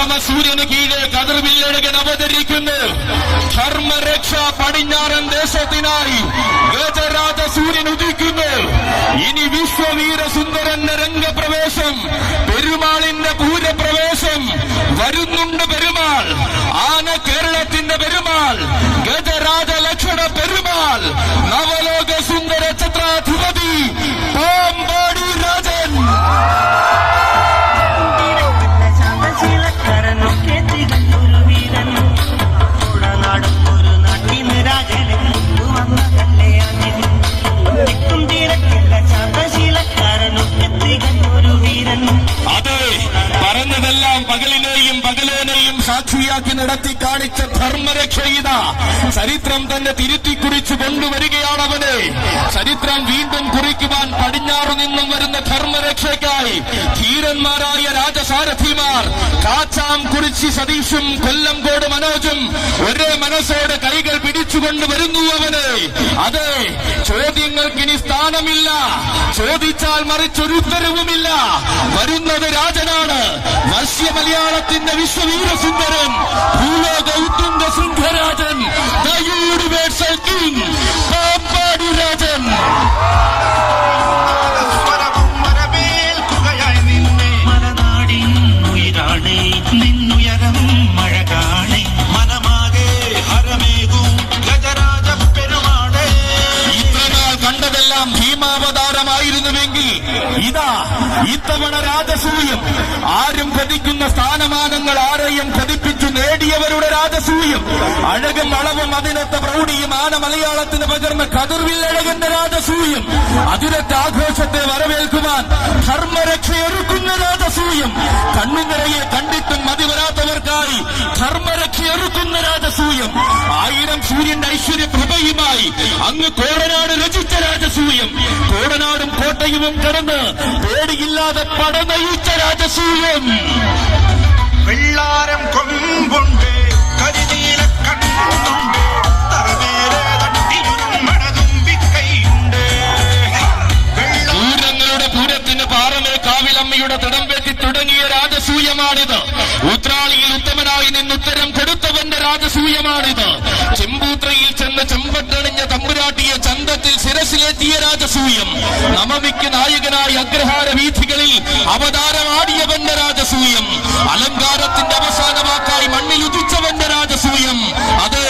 രാമസൂര്യന് കീഴെ കതിർവില്ലഴകൻ അവതരിക്കുന്നു. ധർമ്മരക്ഷ പടിഞ്ഞാറൻ ദേശത്തിനായി ഗജരാജ സൂര്യൻ ഉദിക്കുന്നു. ഇനി വിശ്വവീര സുന്ദരന്റെ രംഗപ്രവേശം, പെരുമാളിന്റെ പൂരപ്രവേശം വരുന്നുണ്ട്. പെരുമാൾ ആന കേരളത്തിന്റെ പെരുമാൾ, ഗജരാജ ലക്ഷണ പെരുമാൾ, നവലോക സുന്ദര ഛത്രാധിപതി പാമ്പാടി രാജൻ. അതെ, പറഞ്ഞതെല്ലാം പകലിനെയും പകലേനെയും സാക്ഷിയാക്കി നടത്തി കാണിച്ച ധർമ്മരക്ഷയിത ചരിത്രം തന്നെ തിരുത്തി കുറിച്ചു കൊണ്ടുവരികയാണവന്. ചരിത്രം വീണ്ടും കുറിക്കുവാൻ പടിഞ്ഞാറു നിന്നും വരുന്ന ധർമ്മരക്ഷയ്ക്കായി ധീരന്മാരായ രാജസാരഥിമാർ കാച്ചാം കുറിച്ചി സതീഷും കൊല്ലംകോട് മനോജും ഒരേ മനസ്സോടെ കൈകൾ പിടിച്ചുകൊണ്ടുവരുന്നു അവന്. അതെ, ചോദ്യങ്ങൾക്കിനി സ്ഥാനമില്ല, ചോദിച്ചാൽ മറിച്ചൊരുത്തരവുമില്ല. വരുന്നത് രാജനാണ്, വശ്യ മലയാളത്തിന്റെ വിശ്വവീര സുന്ദരൻ, ഭൂലോക ഉത്തുംഗ ശൃംഖരാജൻ, the universal king Pampady Rajan. കണ്ടതെല്ലാം ഭീമാവതാരമായിരുന്നുവെങ്കിൽ ഇതാ ഇത്തവണ രാജസൂയം. ആരും കൊതിക്കുന്ന സ്ഥാനമാനങ്ങൾ ആരെയും കൊതിപ്പിച്ചു നേടിയവരുടെ രാജസൂയം. അഴകും അളവും അതിനൊത്ത പ്രൗഢിയും ആന മലയാളത്തിന് പകർന്ന കതിർവില്ലഴകന്റെ രാജസൂയം. അതിരറ്റ ആഘോഷത്തെ വരവേൽക്കുവാൻ ധർമ്മരക്ഷയൊരുക്കുന്ന രാജസൂയം. കണ്ണുനിറയെ കണ്ടിട്ടും മതി വരാത്തവർക്കായി ധർമ്മരക്ഷയൊരുക്കുന്ന രാജസൂയം. 1000 സൂര്യന്റെ ഐശ്വര്യപ്രഭയുമായി അങ്ങ് കോടനാട് രചിച്ച രാജസൂയം. കോടനാടും കോട്ടയവും കടന്ന് പേടിയില്ലാതെ പടനയിച്ച രാജസൂയം. വെള്ളാരം കൊമ്പുണ്ട്, കരിനീല കണ്ണുണ്ട്, തറമേലെ തട്ടിയുണ്ട്. പൂരങ്ങളുടെ പൂരത്തിന് പാറമേ കാവിലമ്മയുടെ തിടംപെത്തി തുടങ്ങിയ രാജസൂയമാണിത്. ഉത്രാളിയിൽ ഉത്തമനായി നിന്നുത്തരം കൊടുത്തവന്റെ രാജസൂയമാണിത്. ചെമ്പൂത്രയിൽ ചെന്ന് ചെമ്പട്ടണിഞ്ഞ തമ്പുരാട്ടിയെ ചന്തത്തിൽ ശിരസിലേറ്റിയ രാജസൂയം. നവമിക്ക് നായകനായി അഗ്രഹാര വീഥികളിൽ അവതാരമാടിയവന്റെ രാജസൂയം. അലങ്കാരത്തിന്റെ അവസാന വാക്കായി മണ്ണിൽ ഉദിച്ചവന്റെ രാജസൂയം. അതെ,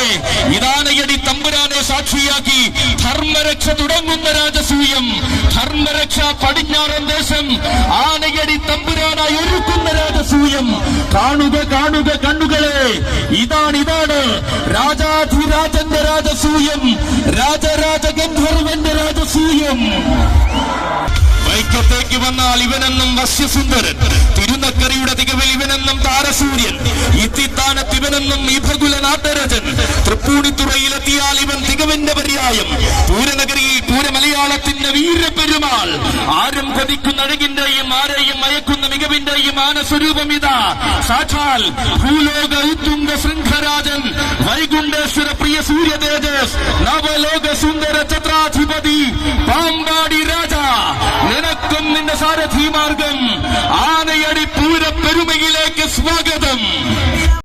ഇതാനയടി തമ്പുരാനെ സാക്ഷിയാക്കി ധർമ്മരക്ഷ തുടങ്ങുന്ന രാജസൂയം. ധർമ്മരക്ഷ പടിഞ്ഞാറൻ ദേശം ആനയടി തമ്പുരാനായി ഒരുക്കുന്ന രാജസൂയം. കാണുക കാണുക കണ്ണുകളെ, ഇതാണ് രാജാധിരാജന്റെ രാജസൂയം, രാജരാജ ഗന്ധർവന്റെ രാജസൂയം. വൈക്കത്തേക്ക് വന്നാൽ ഇവനെന്നും വശ്യസുന്ദരൻ, തിരുനക്കരയുടെ തികവിൽ ഇവനെന്നും താരസൂര്യൻ, ഇത്തിത്താനത്ത് ഇവനെന്നും ഇഭകുല നാട്ടരജൻ, തൃപ്പൂണിത്തുറയിലെത്തിയാൽ ഇവൻ തികവിന്റെ പര്യായം, പൂരനഗരിയിൽ പൂരമലയാളത്തിന്റെ വീരപ്പെരുമാൾ. ആരും കൊതിക്കുന്ന അഴകിന്റെയും ആരെയും മയക്കുന്ന മികവിന്റെയും ആനസ്വരൂപം ഇതാ സാക്ഷാൽ ഭൂലോക ഉത്തുംഗ ശൃംഖരാജൻ, വൈകുണ്ഠേശ്വര പ്രിയ സൂര്യ തേജസ്, നവലോക സുന്ദര ഛത്രാധിപതി പാമ്പാടി രാജ. നിനക്കും നിന്റെ സാരഥി മാർഗം ആനയടി പൂരപ്പെരുമയിലേക്ക് സ്വാഗതം.